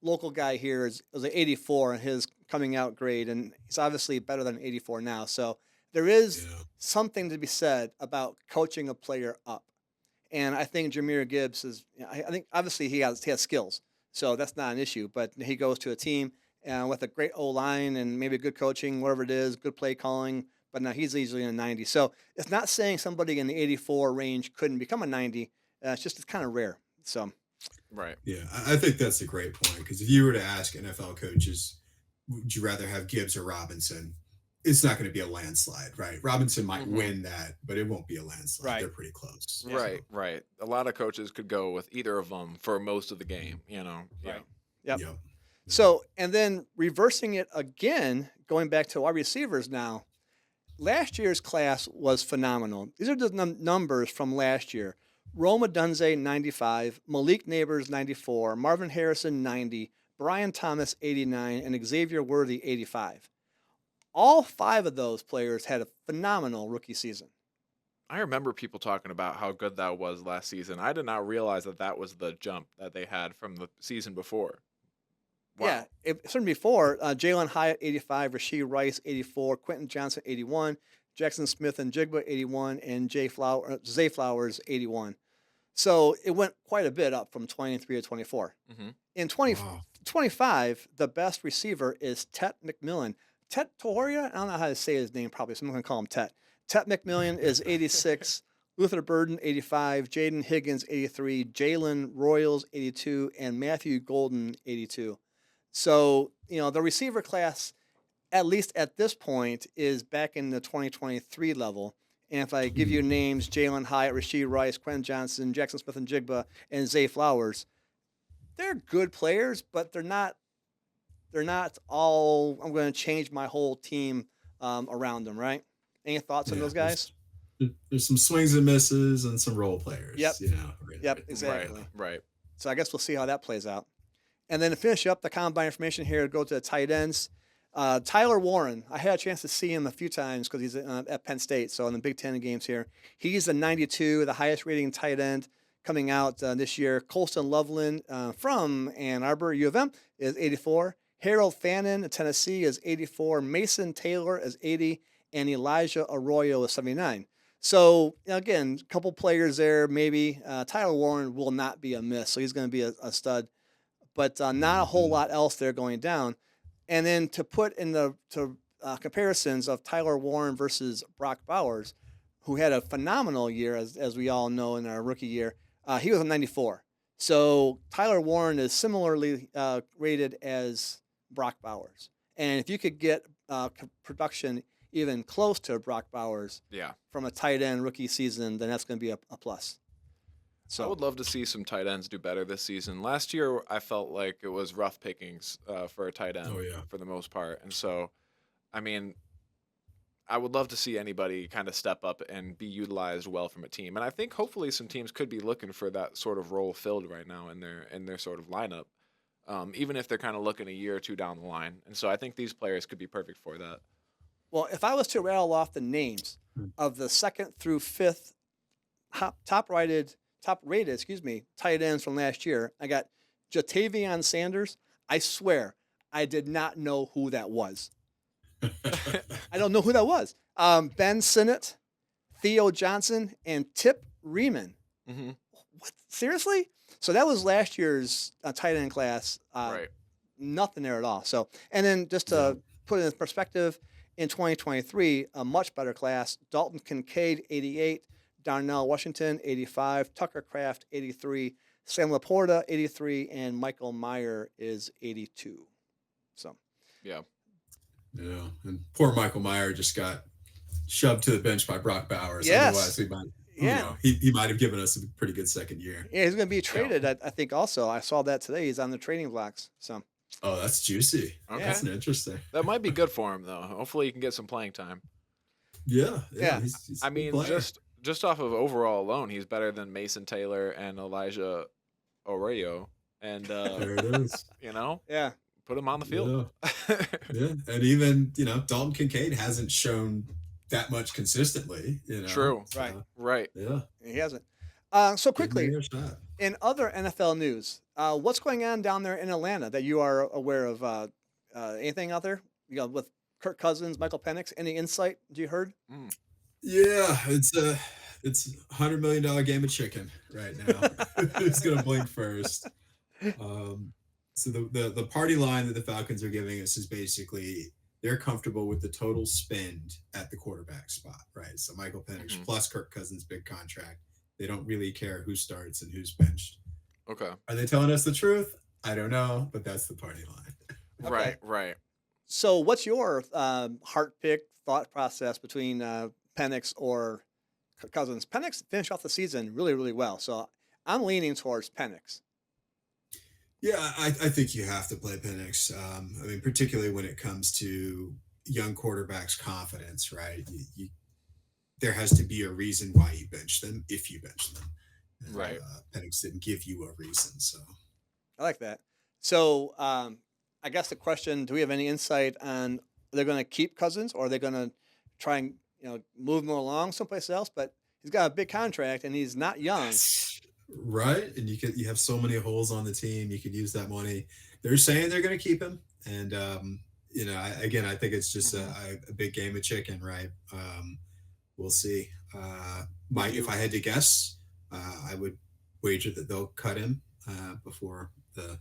local guy here, was an 84 in his coming out grade, and he's obviously better than 84 now. So there is something to be said about coaching a player up. And I think Jahmyr Gibbs is, I think obviously he has skills, so that's not an issue. But he goes to a team with a great O-line and maybe good coaching, whatever it is, good play calling. But now he's easily in a 90. So it's not saying somebody in the 84 range couldn't become a 90. It's kind of rare. So, right. Yeah, I think that's a great point, because if you were to ask NFL coaches, would you rather have Gibbs or Robinson? It's not going to be a landslide, right? Robinson might win that, but it won't be a landslide. Right. They're pretty close. Right. A lot of coaches could go with either of them for most of the game, Right. Yep. So, and then reversing it again, going back to our receivers now, last year's class was phenomenal. These are the numbers from last year. Roma Dunze, 95, Malik Neighbors, 94, Marvin Harrison, 90, Brian Thomas, 89, and Xavier Worthy, 85. All 5 of those players had a phenomenal rookie season. I remember people talking about how good that was last season. I did not realize that that was the jump that they had from the season before. Wow. Yeah, it certainly before Jalen Hyatt 85, Rasheed Rice 84, Quentin Johnson 81, Jackson Smith and Jigba 81, and Zay Flowers 81. So it went quite a bit up from 23 to 24. Mm-hmm. In 25, the best receiver is Tet McMillan. Tet Toria? I don't know how to say his name properly, so I'm going to call him Tet. Tet McMillan is 86, Luther Burden 85, Jaden Higgins 83, Jalen Royals 82, and Matthew Golden 82. So, the receiver class, at least at this point, is back in the 2023 level. And if I give you names, Jalen Hyatt, Rasheed Rice, Quentin Johnson, Jackson Smith and Jigba, and Zay Flowers, they're good players, but they're not all, I'm going to change my whole team around them, right? Any thoughts on those guys? There's some swings and misses and some role players. Yep. Right. Yep, exactly. Right. So I guess we'll see how that plays out. And then to finish up the combine information here, go to the tight ends. Tyler Warren, I had a chance to see him a few times because he's at Penn State, so in the Big Ten games here. He's a 92, the highest rating tight end coming out this year. Colston Loveland from Ann Arbor, U of M, is 84. Harold Fannin of Tennessee is 84. Mason Taylor is 80. And Elijah Arroyo is 79. So, again, a couple players there, maybe. Tyler Warren will not be a miss, so he's going to be a stud. But not a whole lot else there going down. And then to put in the comparisons of Tyler Warren versus Brock Bowers, who had a phenomenal year, as we all know, in our rookie year, he was a 94. So Tyler Warren is similarly rated as Brock Bowers. And if you could get production even close to Brock Bowers from a tight end rookie season, then that's going to be a plus. So I would love to see some tight ends do better this season. Last year, I felt like it was rough pickings for a tight end for the most part. And so, I mean, I would love to see anybody kind of step up and be utilized well from a team. And I think hopefully some teams could be looking for that sort of role filled right now in their sort of lineup, even if they're kind of looking a year or two down the line. And so I think these players could be perfect for that. Well, if I was to rattle off the names of the 2nd through 5th top rated, tight ends from last year, I got Jatavion Sanders. I swear, I did not know who that was. I don't know who that was. Ben Sinnott, Theo Johnson, and Tip Riemann. Mm-hmm. What? Seriously? So that was last year's tight end class. Right. Nothing there at all. So, and then just to put it in perspective, in 2023, a much better class. Dalton Kincaid, 88. Darnell Washington, 85. Tucker Kraft, 83. Sam Laporta, 83. And Michael Meyer is 82. So, yeah. And poor Michael Meyer just got shoved to the bench by Brock Bowers. Yes. Otherwise, he might have given us a pretty good second year. Yeah, he's going to be traded, I think, also. I saw that today. He's on the trading blocks. So. Oh, that's juicy. Okay. That's interesting. That might be good for him, though. Hopefully, he can get some playing time. Yeah. He's I mean, just off of overall alone, he's better than Mason Taylor and Elijah Arroyo. And there it is. Yeah. Put him on the field. Yeah. And even Dalton Kincaid hasn't shown that much consistently. True. Right. Yeah. He hasn't. So quickly, in other NFL news, what's going on down there in Atlanta that you are aware of? Anything out there? With Kirk Cousins, Michael Penix. Any insight you heard? Yeah, it's $100 million game of chicken right now. Who's gonna blink first? So the party line that the Falcons are giving us is basically they're comfortable with the total spend at the quarterback spot, right? So Michael Penix plus Kirk Cousins, big contract. They don't really care who starts and who's benched. Okay. Are they telling us the truth? I don't know, but that's the party line. Okay. Right. So what's your heart pick thought process between Penix or Cousins? Penix finished off the season really, really well. So I'm leaning towards Penix. Yeah, I think you have to play Penix. I mean, particularly when it comes to young quarterbacks' confidence, right? There has to be a reason why you bench them, if you bench them. Right. Penix didn't give you a reason. So I like that. So I guess the question: do we have any insight on they're going to keep Cousins, or are they going to try and move him along someplace else? But he's got a big contract and he's not young. Right, and you have so many holes on the team. You could use that money. They're saying they're going to keep him, and I think it's just a big game of chicken, right? We'll see. If I had to guess, I would wager that they'll cut him before the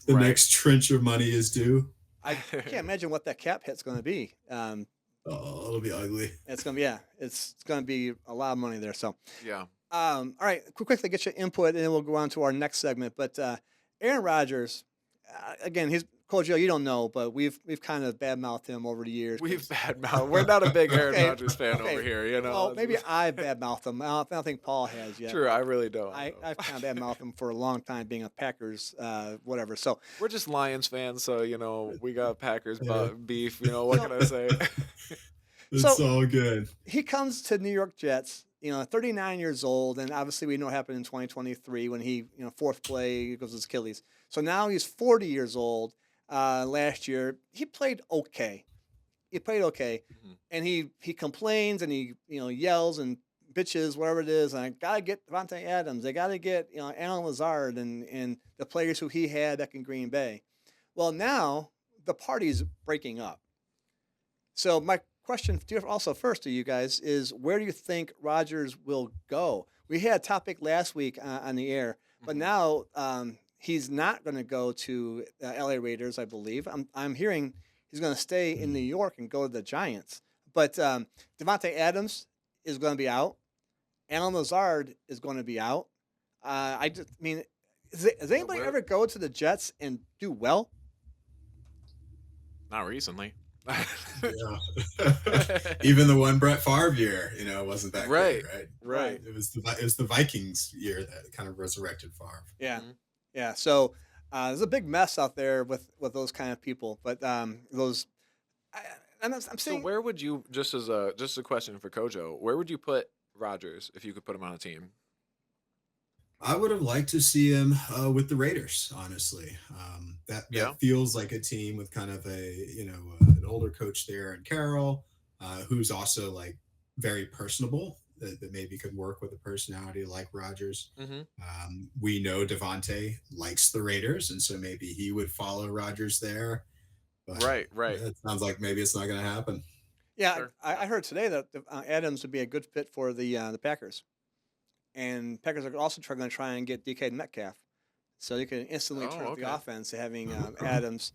next trench of money is due. I can't imagine what that cap hit's going to be. It'll be ugly. It's going to be it's going to be a lot of money there. So yeah. All right, quickly get your input, and then we'll go on to our next segment. But Aaron Rodgers, again, he's Kojo. You don't know, but we've kind of badmouthed him over the years. We've badmouthed. We're not a big Aaron Rodgers fan over here, you know. Well, maybe I badmouthed him. I don't think Paul has yet. True, I really don't. I've kind of badmouthed him for a long time, being a Packers whatever. So we're just Lions fans, so we got Packers beef. What can I say? It's all good. He comes to New York Jets. 39 years old, and obviously we know what happened in 2023 when he, fourth play, he goes to his Achilles. So now he's 40 years old. Last year, he played okay. And he complains and he, yells and bitches, whatever it is. And I gotta get Devontae Adams. They gotta get, Alan Lazard and the players who he had back in Green Bay. Well, now the party's breaking up. So my question also first to you guys is, where do you think Rodgers will go? We had a topic last week on the air, but now he's not going to go to LA Raiders, I believe. I'm hearing he's going to stay in New York and go to the Giants. But Devontae Adams is going to be out. Alan Lazard is going to be out. Does anybody ever go to the Jets and do well? Not recently. Even the one Brett Favre year, wasn't that right, great, right? It was the Vikings year that kind of resurrected Favre. Yeah, yeah. So there's a big mess out there with those kind of people. But I'm saying. So where would you, just a question for Kojo, where would you put Rodgers if you could put him on a team? I would have liked to see him with the Raiders, honestly. That feels like a team with kind of an older coach there, and Carroll, who's also like very personable, that maybe could work with a personality like Rodgers. We know Devontae likes the Raiders, and so maybe he would follow Rodgers there. But right. It sounds like maybe it's not going to happen. Yeah, sure. I heard today that Adams would be a good fit for the Packers. And Packers are also going to try and get DK Metcalf, so you can instantly turn up the offense to having Adams.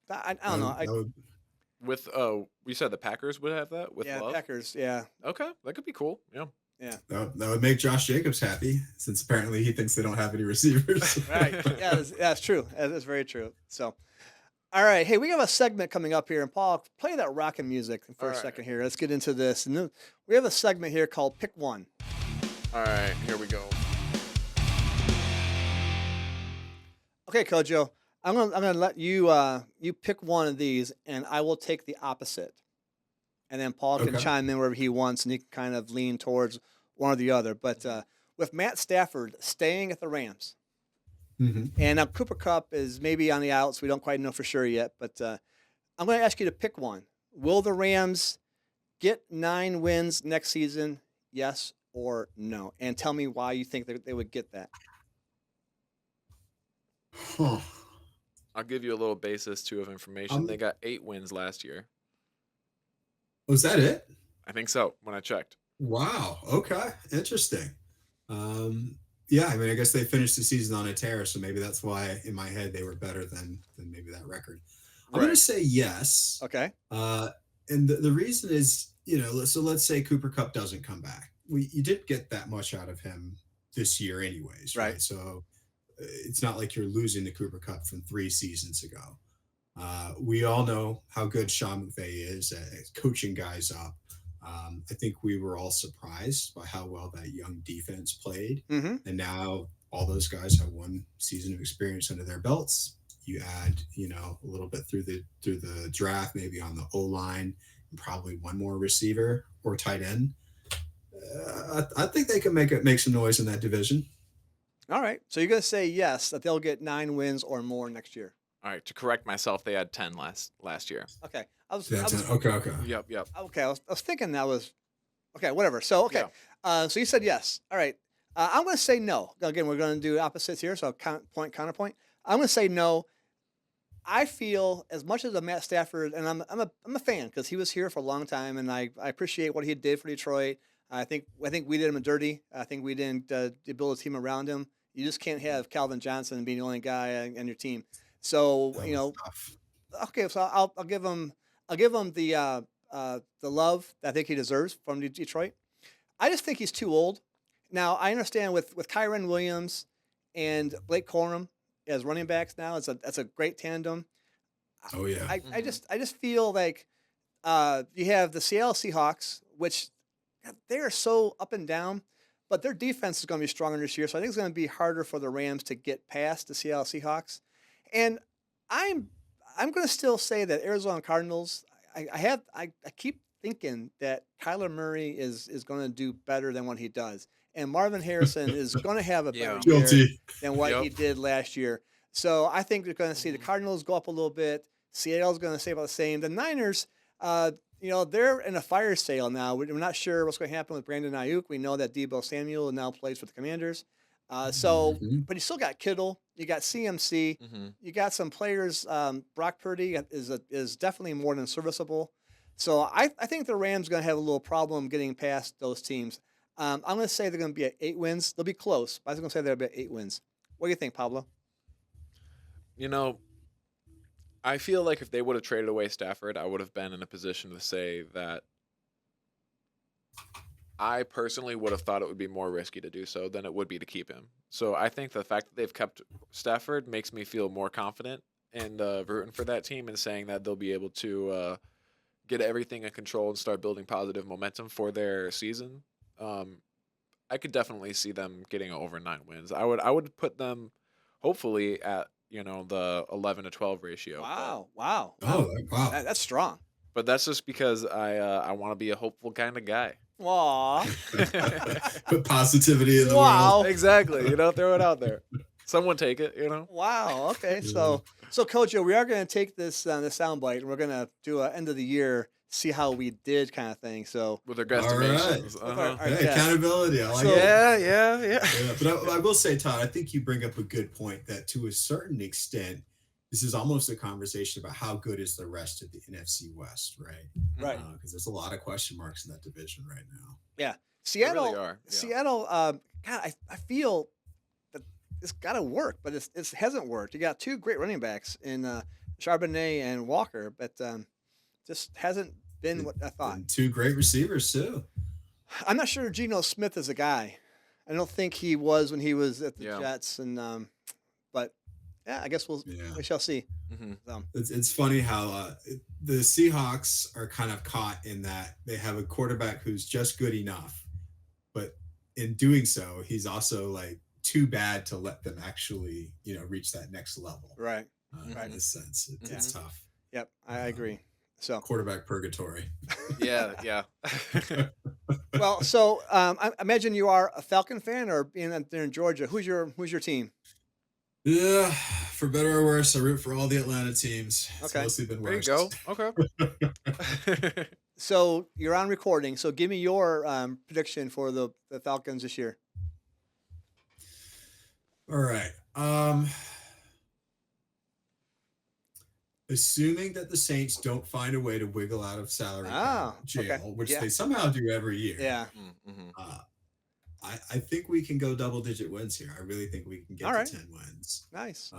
I don't know. You said the Packers would have that with Love? Packers, yeah. Okay, that could be cool. Yeah. That would make Josh Jacobs happy, since apparently he thinks they don't have any receivers. Right. Yeah, that's true. That's very true. So, all right. Hey, we have a segment coming up here, and Paul, play that rockin' music for a second here. Let's get into this. And we have a segment here called Pick One. All right, here we go. Okay, Kojo, I'm gonna let you you pick one of these, and I will take the opposite, and then Paul can chime in wherever he wants, and he can kind of lean towards one or the other. But with Matt Stafford staying at the Rams, and now Cooper Kupp is maybe on the outs, we don't quite know for sure yet. But I'm going to ask you to pick one. Will the Rams get 9 wins next season? Yes or no? And tell me why you think they would get that. I'll give you a little basis too of information. They got 8 wins last year. Was that it? I think so, when I checked. Wow. Okay. Interesting. Yeah, I guess they finished the season on a tear, so maybe that's why in my head they were better than maybe that record. I'm going to say yes. Okay. And the reason is, so let's say Cooper Kupp doesn't come back. You didn't get that much out of him this year anyways, right? So it's not like you're losing to Cooper Kupp from 3 seasons ago. We all know how good Sean McVay is at coaching guys up. I think we were all surprised by how well that young defense played. And now all those guys have 1 season of experience under their belts. You add, a little bit through the draft, maybe on the O-line, and probably 1 more receiver or tight end. I think they can make some noise in that division. All right. So you're going to say yes, that they'll get 9 wins or more next year. All right, to correct myself, they had 10 last year. Okay. Okay. Yep. Okay. I was thinking that was okay. Whatever. So okay. So you said yes. All right. I'm going to say no. Again, we're going to do opposites here. So counterpoint. I'm going to say no. I feel as much as a Matt Stafford, and I'm a fan because he was here for a long time, and I appreciate what he did for Detroit. I think we did him dirty. I think we didn't build a team around him. You just can't have Calvin Johnson being the only guy on your team. So Tough. okay. So I'll give him the love that I think he deserves from Detroit. I just think he's too old. Now I understand with Kyron Williams and Blake Corum as running backs now. That's a great tandem. Oh yeah. I just feel like you have the Seattle Seahawks, which they are so up and down, but their defense is going to be stronger this year. So I think it's going to be harder for the Rams to get past the Seattle Seahawks. And I'm going to still say that Arizona Cardinals. I keep thinking that Kyler Murray is going to do better than what he does. And Marvin Harrison is going to have a better year than what he did last year. So I think they're going to see the Cardinals go up a little bit. Seattle's going to stay about the same. The Niners, they're in a fire sale now. We're not sure what's going to happen with Brandon Ayuk. We know that Deebo Samuel now plays for the Commanders. But you still got Kittle. You got CMC. You got some players. Brock Purdy is definitely more than serviceable. So I think the Rams are going to have a little problem getting past those teams. I'm going to say they're going to be at 8 wins. They'll be close, but I'm going to say they'll be at 8 wins. What do you think, Pablo? I feel like if they would have traded away Stafford, I would have been in a position to say that I personally would have thought it would be more risky to do so than it would be to keep him. So I think the fact that they've kept Stafford makes me feel more confident and rooting for that team and saying that they'll be able to get everything in control and start building positive momentum for their season. I could definitely see them getting over 9 wins. I would put them hopefully at the 11-12 ratio. Wow. Wow. That's strong. But that's just because I want to be a hopeful kind of guy. Aw. Put positivity in the world. Exactly. Throw it out there. Someone take it. Wow. Okay. So Kojo, we are going to take this soundbite and we're going to do an end of the year, see how we did kind of thing. So with our guesstimations. Accountability. I like it. Yeah. But I will say, Todd, I think you bring up a good point that to a certain extent, this is almost a conversation about how good is the rest of the NFC West, right? Right. Because there's a lot of question marks in that division right now. Yeah. Seattle. They really are. Yeah. Seattle. God, I feel that it's got to work, but it hasn't worked. You got 2 great running backs in Charbonnet and Walker, but just hasn't been what I thought. And 2 great receivers too. I'm not sure Geno Smith is a guy. I don't think he was when he was at the Jets, and but yeah, I guess we shall see. It's funny how the Seahawks are kind of caught in that they have a quarterback who's just good enough, but in doing so, he's also like too bad to let them actually, reach that next level. Right. In this sense, it's tough. Yep, I agree. So quarterback purgatory. Yeah. Well, so I imagine you are a Falcon fan, or being there in Georgia. Who's your team? Yeah, for better or worse, I root for all the Atlanta teams. It's mostly been worse. There you go. Okay. So you're on recording. So give me your prediction for the Falcons this year. All right. Assuming that the Saints don't find a way to wiggle out of salary jail, which they somehow do every year. Yeah. I think we can go double-digit wins here. I really think we can get to 10 wins. Nice.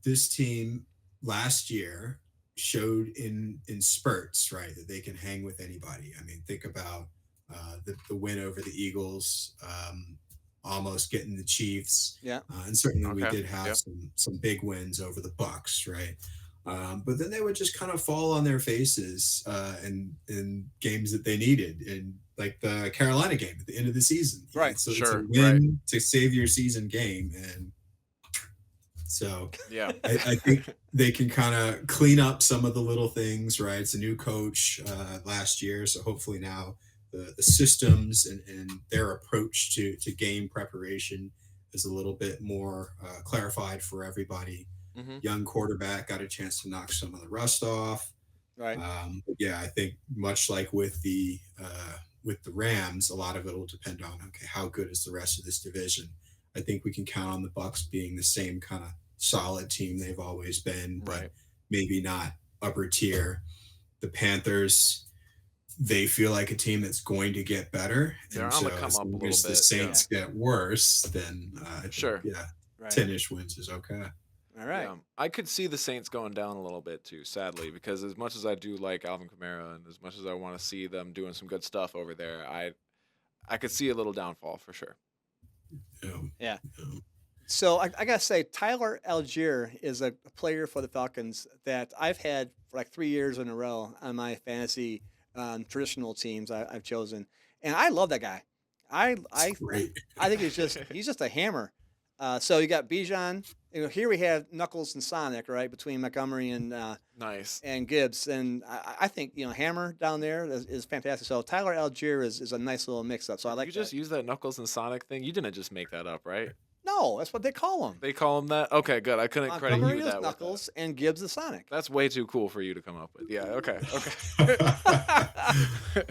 This team last year showed in spurts, right, that they can hang with anybody. I mean, think about the win over the Eagles, almost getting the Chiefs. Yeah. And certainly we did have some big wins over the Bucks, right? But then they would just kind of fall on their faces in games that they needed, and like the Carolina game at the end of the season. Right. So it's a win to save your season game. And so I think they can kind of clean up some of the little things, right? It's a new coach last year. So hopefully now the systems and their approach to game preparation is a little bit more clarified for everybody. Mm-hmm. Young quarterback got a chance to knock some of the rust off. Right. Yeah, I think much like with the Rams, a lot of it will depend on, okay, how good is the rest of this division? I think we can count on the Bucks being the same kind of solid team they've always been, but Right. maybe not upper tier. The Panthers, they feel like a team that's going to get better. They're And on so the come as up a long little as the bit, Saints get worse, then I think, Sure. yeah, Right. 10-ish wins is okay. All right. Yeah, I could see the Saints going down a little bit too, sadly, because as much as I do like Alvin Kamara and as much as I want to see them doing some good stuff over there, I could see a little downfall for sure. Yeah. So I gotta say, Tyler Algier is a player for the Falcons that I've had for like 3 years in a row on my fantasy traditional teams I've chosen, and I love that guy. I Great. I think he's just a hammer. So you got Bijan. Here we have Knuckles and Sonic, right, between Montgomery and Nice. and Gibbs, and I think Hammer down there is fantastic. So Tyler Algier is a nice little mix-up. So I like You just use that Knuckles and Sonic thing. You didn't just make that up, right? No, that's what they call him. They call him that? Okay, good. I couldn't credit Montgomery you is that. Knuckles and Gibbs is Sonic. That's way too cool for you to come up with. Yeah, okay.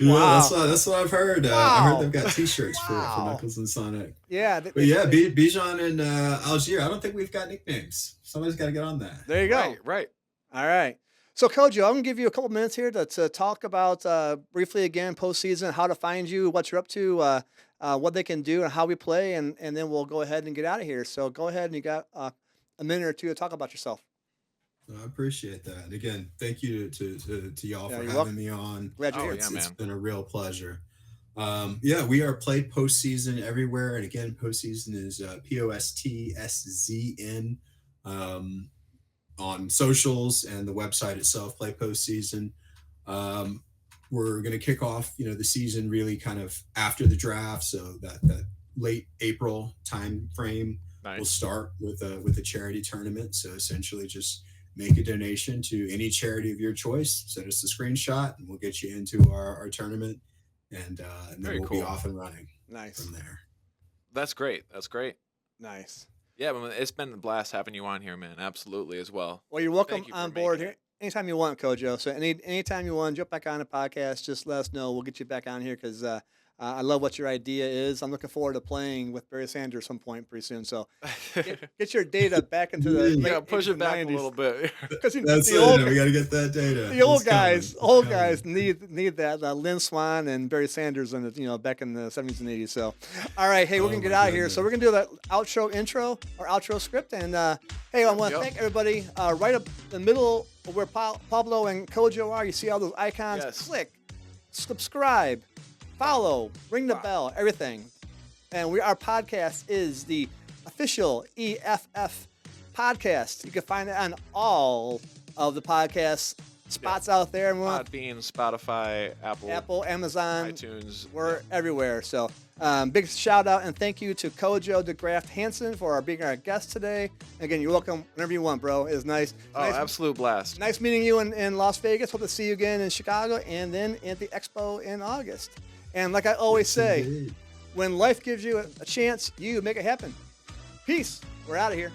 Wow. That's what I've heard. I Wow. heard they've got T-shirts for Wow. Knuckles and Sonic. Yeah. But yeah, Bijan and Algier, I don't think we've got nicknames. Somebody's got to get on that. There you go. Right. All right. So, Kojo, I'm going to give you a couple minutes here to talk about briefly again postseason, how to find you, what you're up to, what they can do, and how we play, and then we'll go ahead and get out of here. So go ahead, and you got a minute or two to talk about yourself. I appreciate that. And again, thank you to y'all Yeah, for you're having welcome. me on. Glad you're Oh, here. yeah, It's man. been a real pleasure. Yeah, we are played postseason everywhere. And again, postseason is POSTSZN on socials and the website itself, play postseason. We're going to kick off, the season really kind of after the draft. So that late April time frame, Nice. we'll start with a charity tournament. So essentially just make a donation to any charity of your choice, send us a screenshot, and we'll get you into our tournament. And then Very we'll cool. be off and running Nice. from there. That's great. Nice. Yeah, but it's been a blast having you on here, man. Absolutely as well. Well, you're welcome Thank you for on board making here anytime you want, Kojo. So anytime you want, jump back on the podcast. Just let us know. We'll get you back on here because I love what your idea is. I'm looking forward to playing with Barry Sanders at some point pretty soon. So get your data back into the Yeah, Yeah, late push 80s it back and a little bit. Because That's the it. old We got to get that data. the old It's coming. guys, It's coming. need that Lynn Swan and Barry Sanders in the back in the 70s and 80s. So, all right, hey, we're Oh, gonna get my out of here. So we're goodness. gonna do that outro script, and hey, I want to Yep. thank everybody. Right up the middle where Pablo and Kojo are, you see all those icons. Yes. Click, subscribe, follow, ring the bell, everything. And our podcast is the official EFF podcast. You can find it on all of the podcast spots out there. And we want Podbean, Spotify, Apple, Amazon, iTunes. we're everywhere. So big shout out and thank you to Kojo DeGraft Hansen for being our guest today. Again, you're welcome whenever you want, bro. It was nice. Oh, nice, absolute blast. nice meeting you in Las Vegas. Hope to see you again in Chicago and then at the Expo in August. And like I always say, Indeed. when life gives you a chance, you make it happen. Peace. We're out of here.